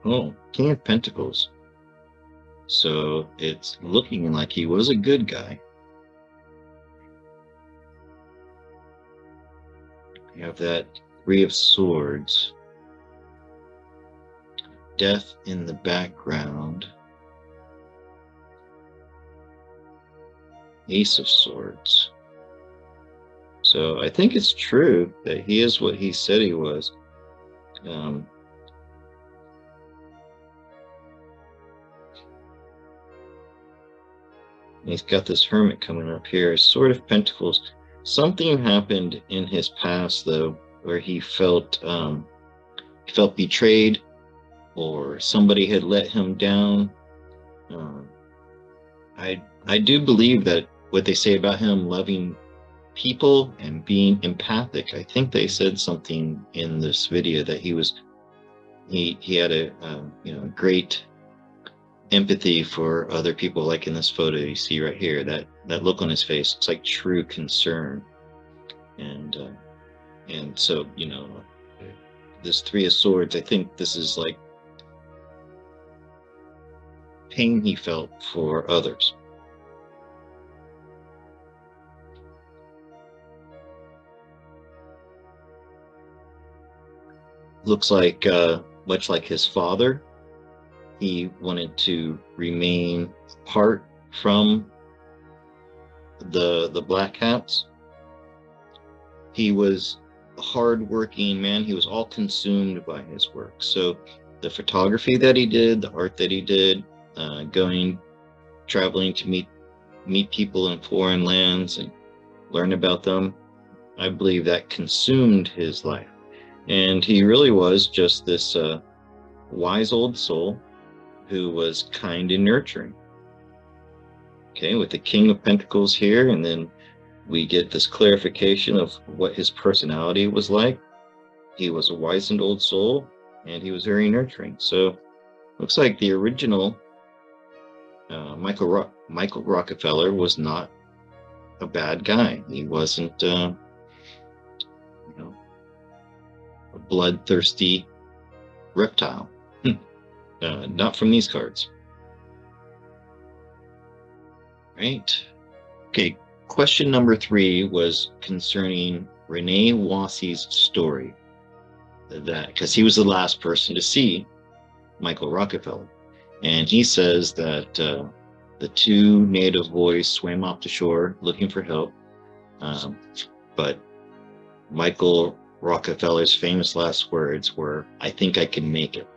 Oh, King of Pentacles. So it's looking like he was a good guy. You have that Three of Swords. Death in the background. Ace of Swords. So I think it's true that he is what he said he was. He's got this Hermit coming up here. Sword of Pentacles. Something happened in his past, though, where he felt betrayed, or somebody had let him down. I do believe that what they say about him loving people and being empathic. I think they said something in this video that he had a great empathy for other people. Like in this photo you see right here, that look on his face looks like true concern. And so, this Three of Swords, I think this is like pain he felt for others. Looks like much like his father, he wanted to remain apart from the Black Hats. He was a hard-working man. He was all consumed by his work. So the photography that he did, the art that he did, traveling to meet people in foreign lands and learn about them, I believe that consumed his life. And he really was just this wise old soul who was kind and nurturing. Okay, with the King of Pentacles here, and then we get this clarification of what his personality was like. He was a wise and old soul, and he was very nurturing. So looks like the original Michael Rockefeller was not a bad guy. He wasn't a bloodthirsty reptile. Not from these cards. Right. Okay, question number 3 was concerning Rene Wassey's story. Because he was the last person to see Michael Rockefeller. And he says that the 2 native boys swam off the shore looking for help. But Michael Rockefeller's famous last words were, "I think I can make it."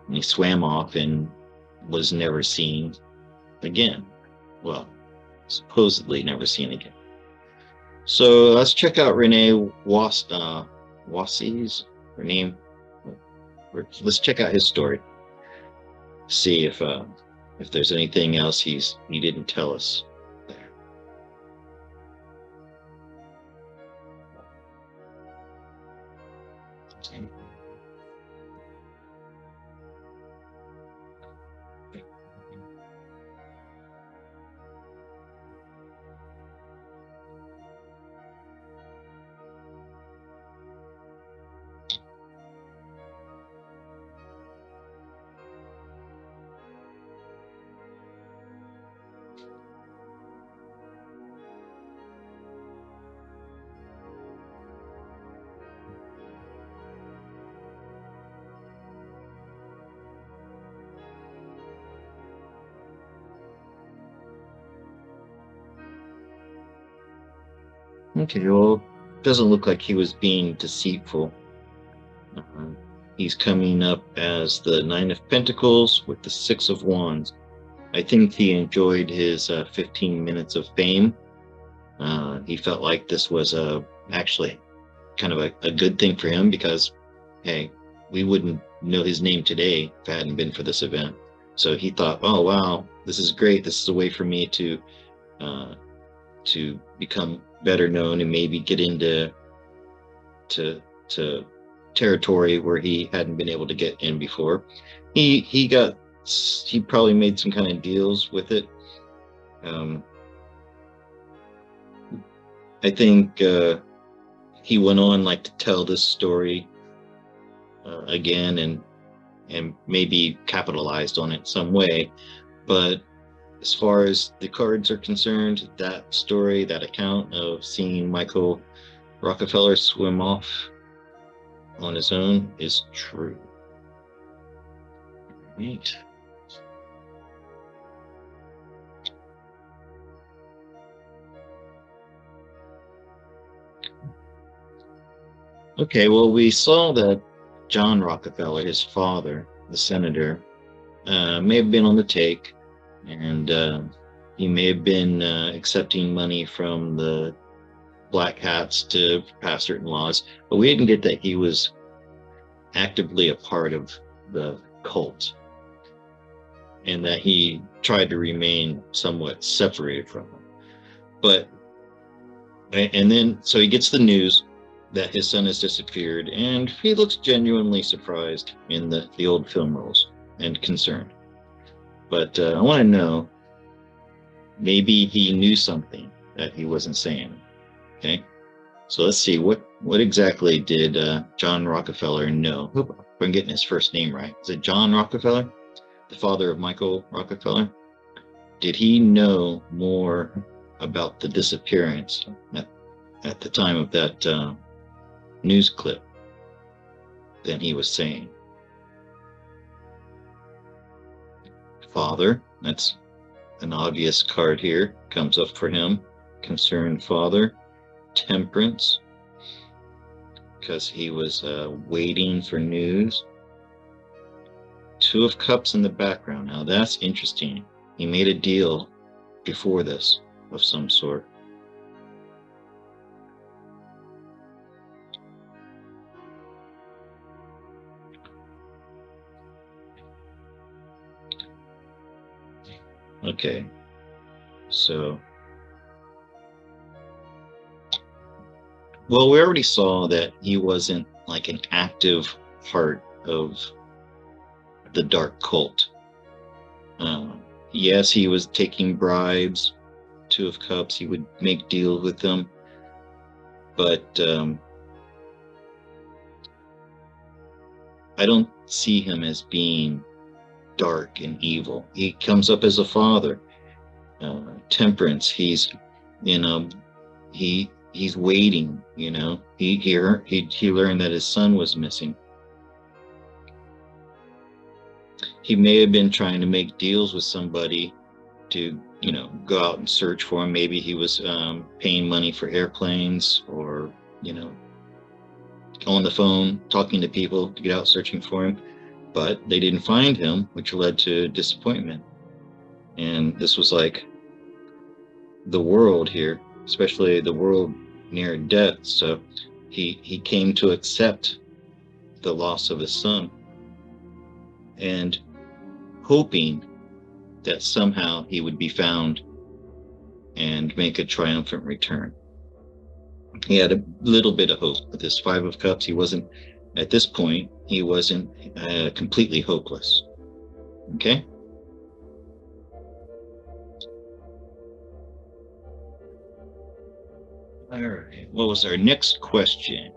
And he swam off and was never seen again. Well, supposedly never seen again. So let's check out Rene Wassey's name. Let's check out his story. See if there's anything else he didn't tell us there. Okay, well, doesn't look like he was being deceitful. He's coming up as the 9 of Pentacles with the 6 of Wands. I think he enjoyed his 15 minutes of fame. He felt like this was actually kind of a good thing for him, because, hey, we wouldn't know his name today if it hadn't been for this event. So he thought, oh, wow, this is great. This is a way for me to become better known and maybe get into territory where he hadn't been able to get in before. He probably made some kind of deals with it. I think he went on like to tell this story again, and maybe capitalized on it some way. But as far as the cards are concerned, that story, that account of seeing Michael Rockefeller swim off on his own is true. Right. Okay, well, we saw that John Rockefeller, his father, the senator, may have been on the take, and he may have been accepting money from the black hats to pass certain laws, but we didn't get that he was actively a part of the cult, and that he tried to remain somewhat separated from them. But, and then, so he gets the news that his son has disappeared, and he looks genuinely surprised in the old film roles and concerned. But I want to know, maybe he knew something that he wasn't saying. Okay, so let's see, what exactly did John Rockefeller know? Hope I'm getting his first name right. Is it John Rockefeller, the father of Michael Rockefeller? Did he know more about the disappearance at the time of that news clip than he was saying? Father, that's an obvious card here, comes up for him. Concerned father. Temperance, because he was waiting for news. Two of Cups in the background. Now that's interesting. He made a deal before this of some sort. Okay, so, well, we already saw that he wasn't like an active part of the dark cult. Yes, he was taking bribes, Two of Cups, he would make deals with them, but I don't see him as being dark and evil. He comes up as a father. Temperance, he's, you know, he's waiting, you know. He learned that his son was missing. He may have been trying to make deals with somebody to, you know, go out and search for him. Maybe he was paying money for airplanes, or, you know, on the phone talking to people to get out searching for him, but they didn't find him, which led to disappointment. And this was like the world here, especially the world near death. So he came to accept the loss of his son, and hoping that somehow he would be found and make a triumphant return. He had a little bit of hope with this Five of Cups. He wasn't, at this point, he wasn't completely hopeless. Okay? All right, what was our next question?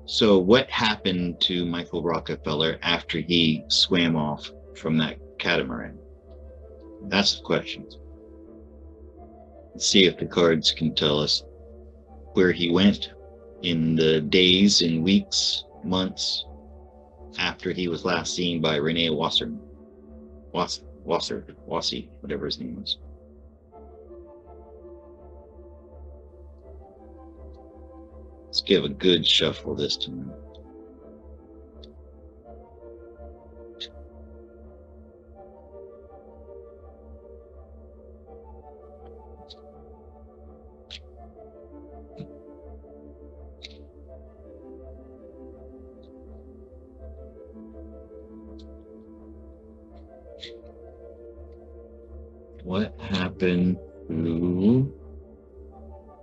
So what happened to Michael Rockefeller after he swam off from that catamaran? That's the question. Let's see if the cards can tell us where he went in the days and weeks, months after he was last seen by Renee Wasser, whatever his name was. Let's give a good shuffle this time. What happened to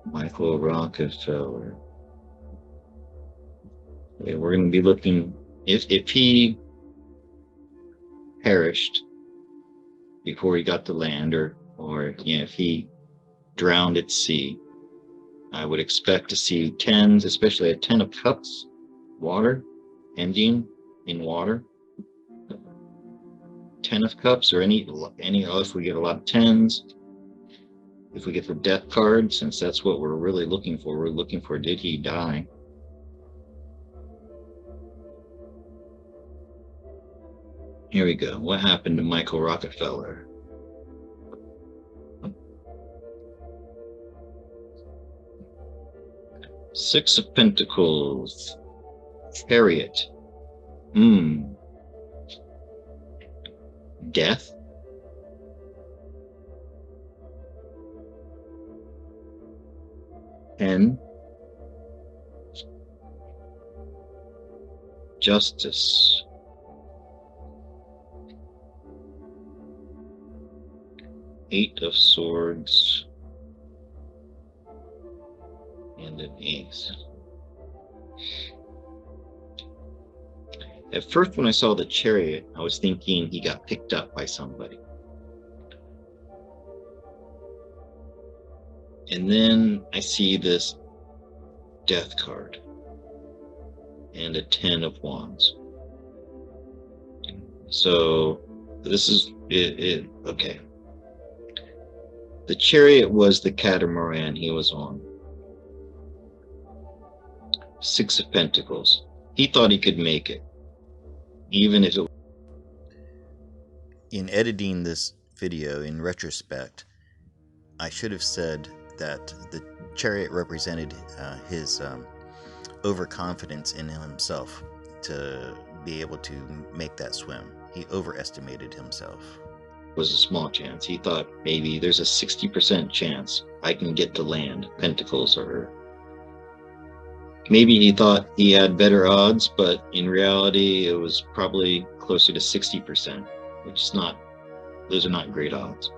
Michael Rockefeller? Okay, we're going to be looking, if he perished before he got to land, or you know, if he drowned at sea, I would expect to see tens, especially a 10 of Cups, water, ending in water. Ten of Cups or any if we get a lot of tens, if we get the death card, since that's what we're really looking for. We're looking for, did he die? Here we go. What happened to Michael Rockefeller? Six of Pentacles. Chariot. Death. And Justice. Eight of Swords. And an Ace. At first, when I saw the Chariot, I was thinking he got picked up by somebody. And then I see this Death card and a Ten of Wands. So this is it. Okay. The Chariot was the catamaran he was on. Six of Pentacles. He thought he could make it, even if it... In editing this video, in retrospect, I should have said that the Chariot represented his overconfidence in himself to be able to make that swim. He overestimated himself. Was a small chance. He thought maybe there's a 60% chance I can get to land. Pentacles, or maybe he thought he had better odds, but in reality it was probably closer to 60%, which is not, those are not great odds.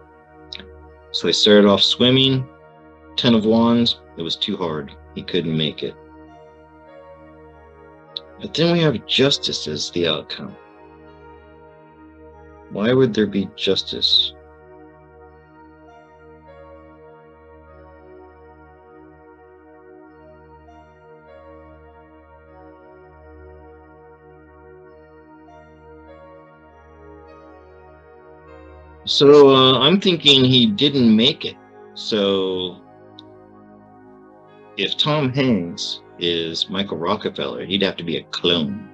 So he started off swimming. Ten of Wands, it was too hard. He couldn't make it. But then we have Justice as the outcome. Why would there be justice? So I'm thinking he didn't make it. So if Tom Hanks is Michael Rockefeller, he'd have to be a clone.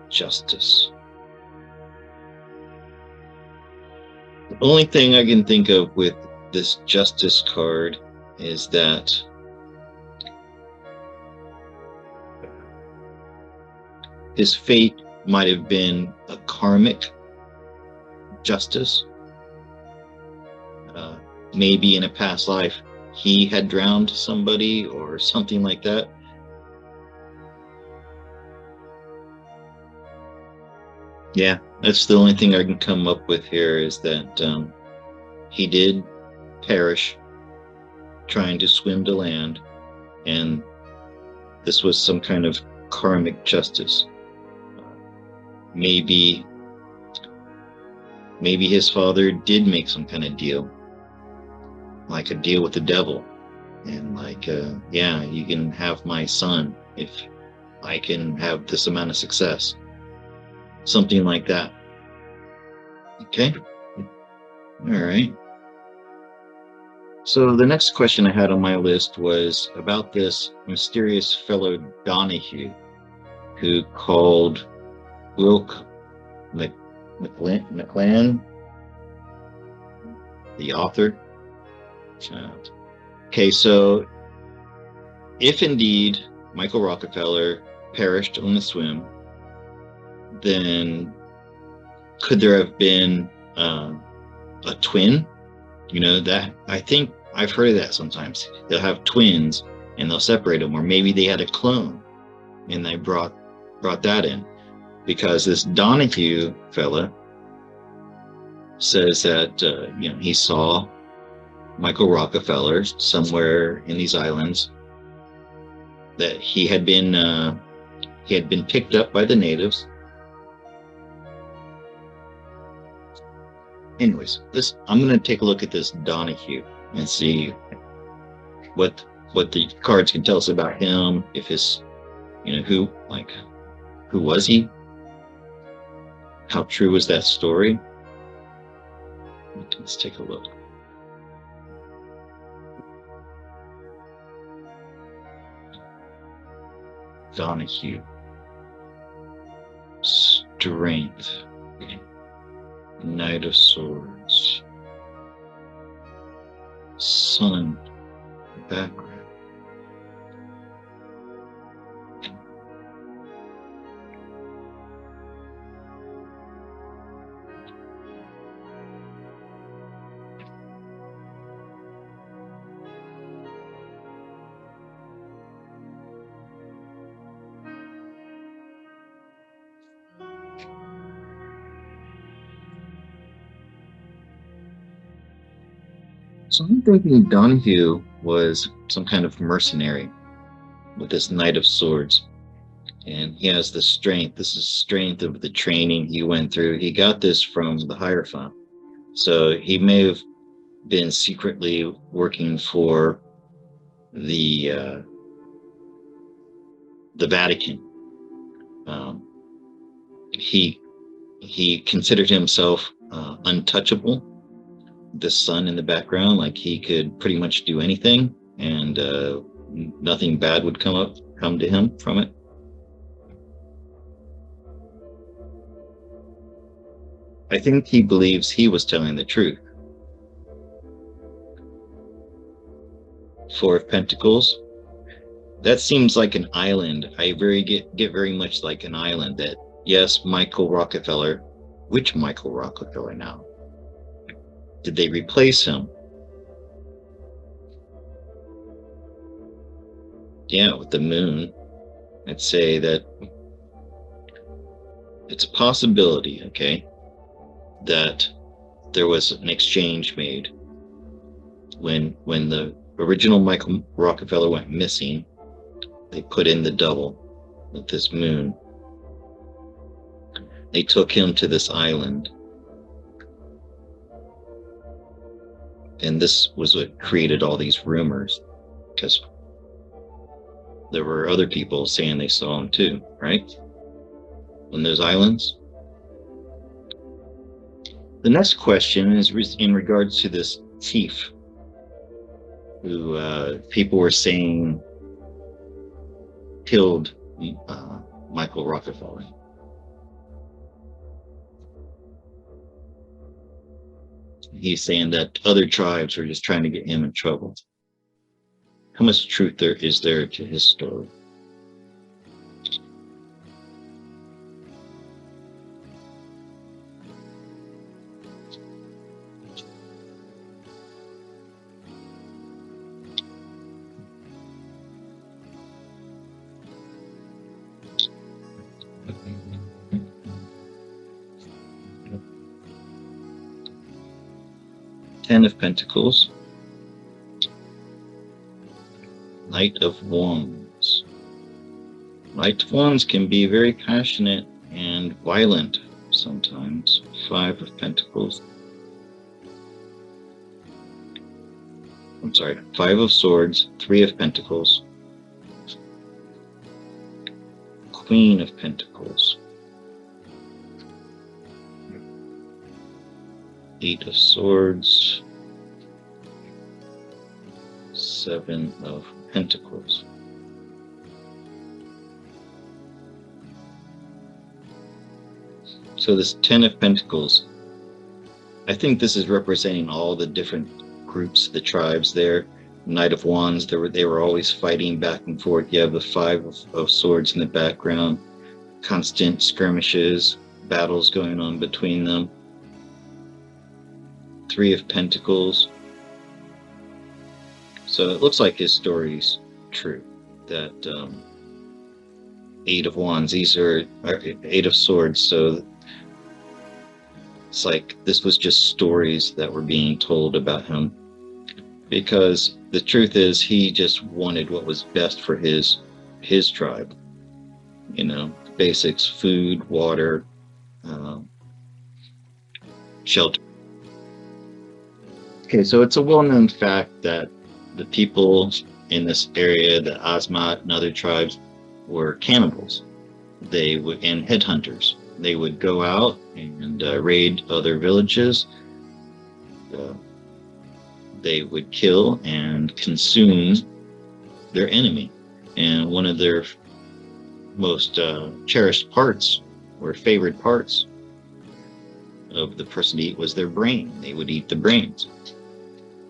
Justice. The only thing I can think of with this Justice card is that his fate might have been a karmic justice. Maybe in a past life he had drowned somebody or something like that. Yeah, that's the only thing I can come up with here, is that he did perish trying to swim to land, and this was some kind of karmic justice. Maybe his father did make some kind of deal, like a deal with the devil, and like, yeah, you can have my son if I can have this amount of success. Something like that. Okay. All right. So the next question I had on my list was about this mysterious fellow Donahue, who called Wilk McLan, the author. Okay, so if indeed Michael Rockefeller perished on the swim, then could there have been a twin? You know, that I think I've heard of that sometimes. They'll have twins and they'll separate them, or maybe they had a clone and they brought that in, because this Donahue fella says that you know, he saw Michael Rockefeller somewhere in these islands, that he had been picked up by the natives. Anyways, I'm going to take a look at this Donahue and see what the cards can tell us about him. If his, you know, who, like, Who was he? How true was that story? Let's take a look. Donahue. Strength. Knight of Swords. Sun. Background. So I'm thinking Donahue was some kind of mercenary with this Knight of Swords. And he has the strength. This is strength of the training he went through. He got this from the Hierophant. So he may have been secretly working for the Vatican. He considered himself untouchable. The sun in the background, like he could pretty much do anything, and nothing bad would come to him from it. I think he believes he was telling the truth. Four of Pentacles. That seems like an island. I get very much like an island. That yes, Michael Rockefeller. Which Michael Rockefeller now? Did they replace him? Yeah, with the moon. I'd say that it's a possibility, okay, that there was an exchange made when the original Michael Rockefeller went missing. They put in the double with this moon. They took him to this island. And this was what created all these rumors, because there were other people saying they saw him too, right? On those islands. The next question is in regards to this thief who people were saying killed Michael Rockefeller. He's saying that other tribes were just trying to get him in trouble. How much truth is there to his story? Ten of Pentacles. Knight of Wands. Knight of Wands can be very passionate and violent sometimes. Five of Pentacles. I'm sorry, Five of Swords, Three of Pentacles. Queen of Pentacles. Eight of Swords. Seven of Pentacles. So this Ten of Pentacles, I think this is representing all the different groups, the tribes there. Knight of Wands, they were always fighting back and forth. You have the Five of Swords in the background, constant skirmishes, battles going on between them. Three of Pentacles. So it looks like his story's true. That Eight of Wands, these are Eight of Swords. So it's like this was just stories that were being told about him. Because the truth is, he just wanted what was best for his tribe. You know, basics: food, water, shelter. Okay, so it's a well-known fact that the people in this area, the Asmat and other tribes, were cannibals. they would, and headhunters, they would go out and raid other villages. Uh, they would kill and consume their enemy. And one of their most cherished parts or favorite parts of the person to eat was their brain. They would eat the brains.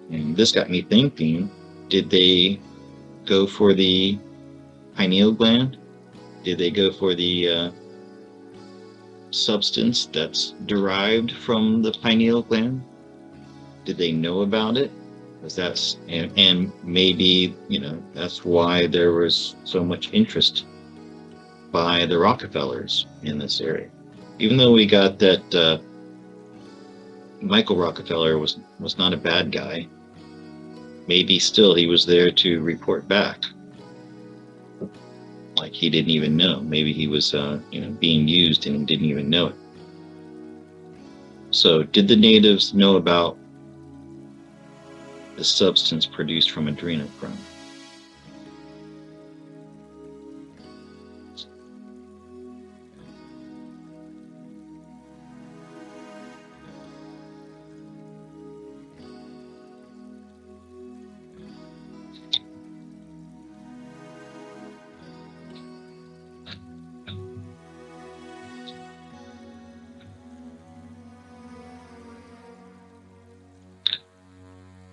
And this got me thinking, did they go for the pineal gland? Did they go for the substance that's derived from the pineal gland? Did they know about it? Because that's, and maybe, you know, that's why there was so much interest by the Rockefellers in this area. Even though we got that Michael Rockefeller was not a bad guy, maybe still he was there to report back. Like he didn't even know. Maybe he was, you know, being used and he didn't even know it. So, did the natives know about the substance produced from adrenochrome?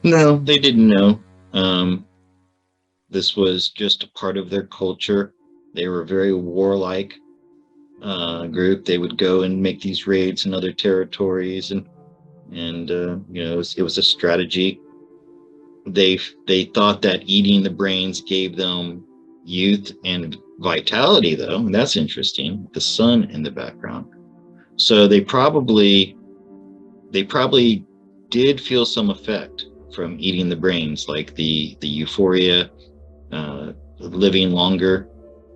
No, they didn't know. This was just a part of their culture. They were a very warlike group. They would go and make these raids in other territories, and you know, it was a strategy. They thought that eating the brains gave them youth and vitality, though, and that's interesting. The sun in the background, so they probably did feel some effect from eating the brains, like the euphoria, living longer,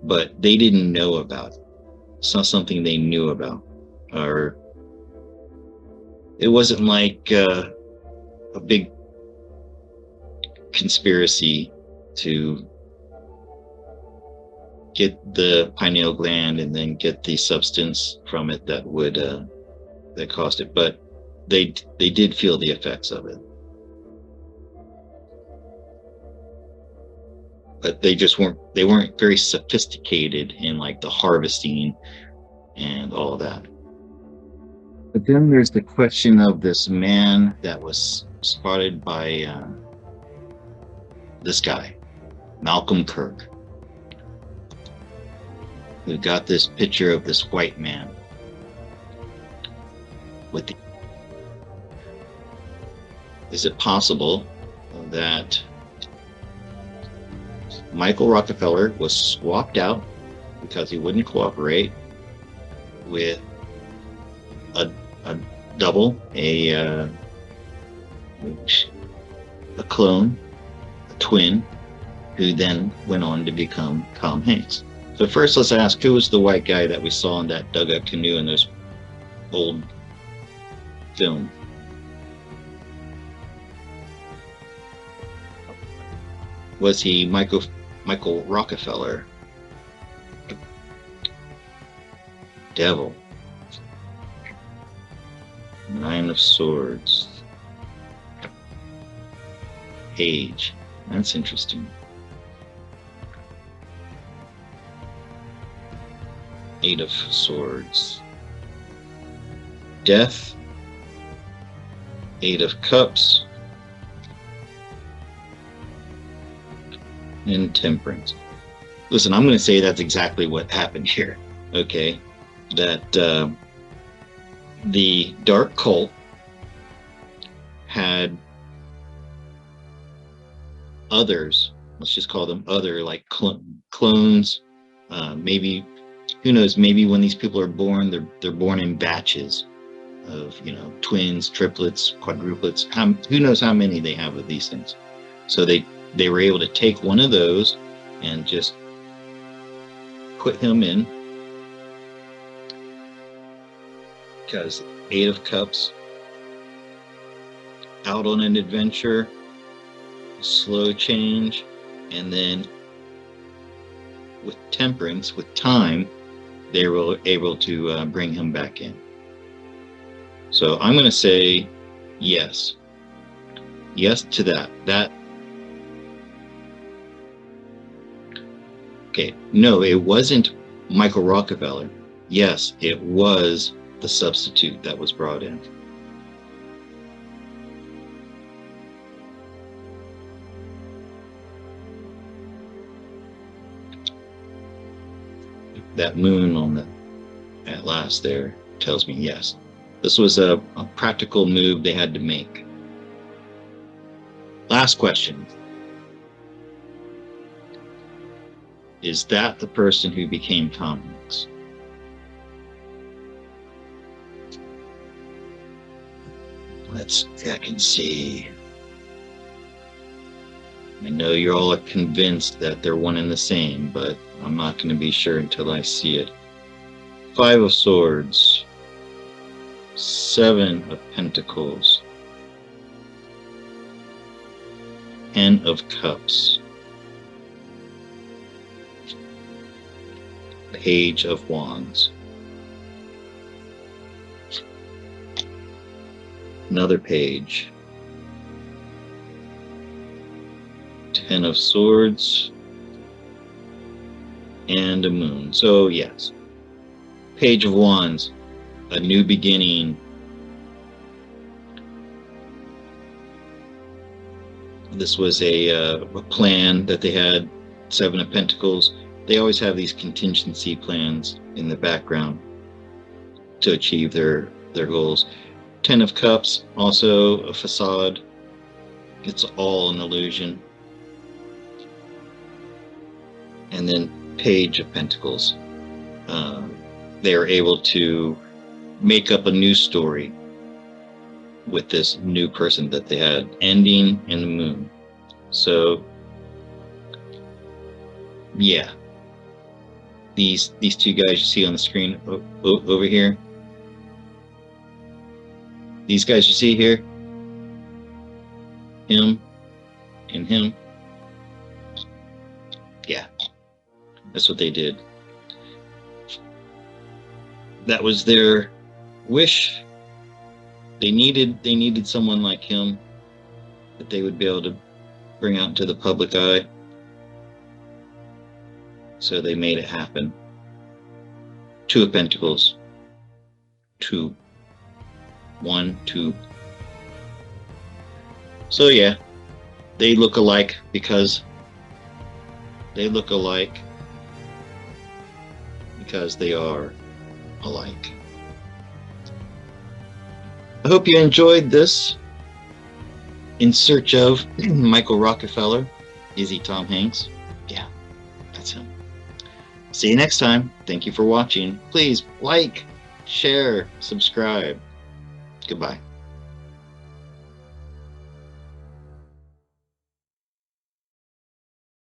but they didn't know about it. It's not something they knew about, or it wasn't like a big conspiracy to get the pineal gland and then get the substance from it that would that caused it, but they did feel the effects of it. But they just weren't very sophisticated in like the harvesting and all of that. But then there's the question of this man that was spotted by this guy, Malcolm Kirk, who got this picture of this white man with the, is it possible that Michael Rockefeller was swapped out because he wouldn't cooperate with a double, a clone, a twin, who then went on to become Tom Hanks? So first, let's ask, who was the white guy that we saw in that dugout canoe in those old film? Was he Michael Rockefeller? Devil. Nine of Swords. Page. That's interesting. Eight of Swords. Death. Eight of Cups. And Temperance. Listen, I'm going to say that's exactly what happened here. Okay, that the dark cult had others, let's just call them other, like clones, maybe, who knows, maybe when these people are born, they're born in batches of, you know, twins, triplets, quadruplets, who knows how many they have of these things. So they were able to take one of those and just put him in, because Eight of Cups, out on an adventure, slow change, and then with Temperance, with time, they were able to bring him back in. So I'm going to say yes. Yes to that. Okay, no, it wasn't Michael Rockefeller. Yes, it was the substitute that was brought in. That moon on the at last there tells me yes. This was a practical move they had to make. Last question. Is that the person who became Tom Hanks? Let's check and see. I know you all are convinced that they're one and the same, but I'm not going to be sure until I see it. 5 of Swords, 7 of Pentacles, 10 of Cups, Page of Wands, another page, 10 of Swords, and a moon. So yes, Page of Wands, a new beginning. This was a plan that they had. 7 of Pentacles. They always have these contingency plans in the background to achieve their goals. 10 of Cups, also a facade. It's all an illusion. And then Page of Pentacles. They are able to make up a new story with this new person that they had, ending in the moon. So yeah, these 2 guys you see on the screen over here, these guys you see here, him and him, yeah, that's what they did. That was their wish. They needed someone like him that they would be able to bring out into the public eye. So they made it happen. 2 of Pentacles. 2. 1, 2. So yeah, they look alike because they are alike. I hope you enjoyed this. In search of Michael Rockefeller. Is he Tom Hanks? Yeah, that's him. See you next time. Thank you for watching. Please like, share, subscribe. Goodbye.